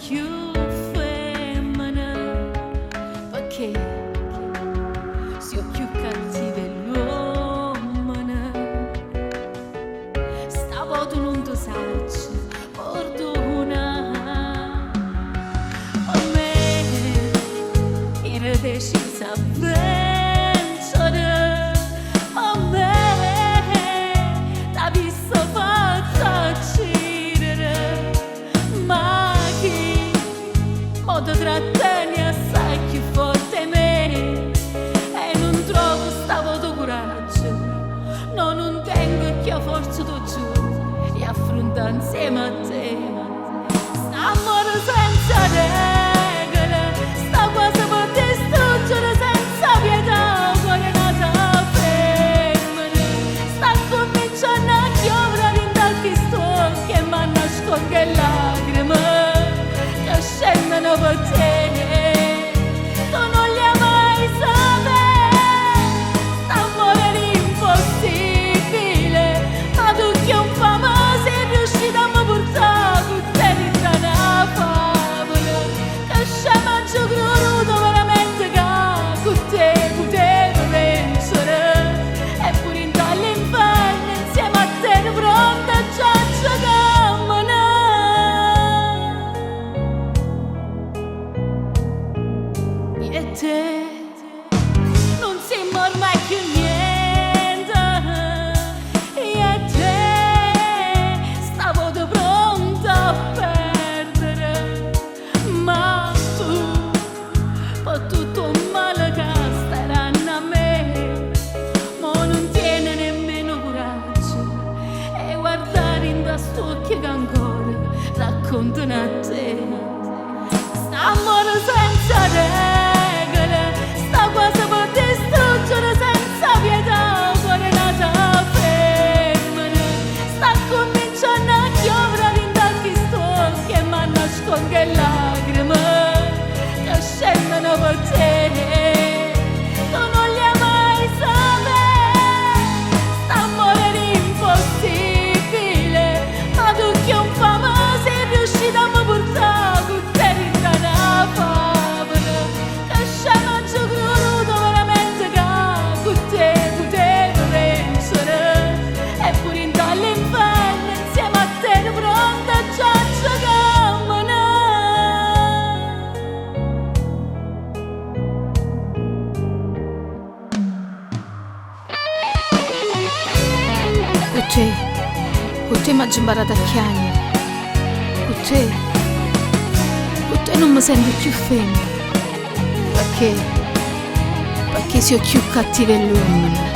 più femmina, perché sia più cattiva l'uomo. Stavolta non ti sacci, perdona. A me era decisa a vincere, a me t'ha visto fatta uccidere, ma chi mo ti trattieni assai più forte me, e non trovo stavolta coraggio, no, non tengo che forza tu giù e affronta insieme a te sta amore senza regole, sta quasi per distruggere senza pietà. Cuore nata femmina, sta cominciando a chiovere in tanti stocchi e mi nasconde lacrime che scendono per te. Tu non li hai mai sapere, sta amore impossibile, ma tu che un fama sei riuscita a mi portare con te dentro una favola, che scema giù crudo veramente che con te potevo vincere, eppure in dall'inferno insieme a te pronta già a giocarmene. E te non siamo ormai più niente, e te stavo pronta a perdere, ma tu per tutto il male che staranno a me, ma non tiene nemmeno coraggio e guardare in da stocchi che ancora raccontano a te sta amore senza regole, sta quasi per distruggere senza pietà. Cuore nata femmina, sta cominciando a chiovere in tanti stocchi e mi nasconde lacrime che scendono per te. Tu non li hai mai sapere, sta amore impossibile, ma tu che un fama sei riuscita a mi portare con te dentro una favola, che scema giù crudo veramente che con te potevo vincere, eppure in dall'inferno insieme a te pronta già a giocarmene. Con te mi ha imparato a chiamare, con te non mi sento più femmina, perché sono più cattiva l'uomo.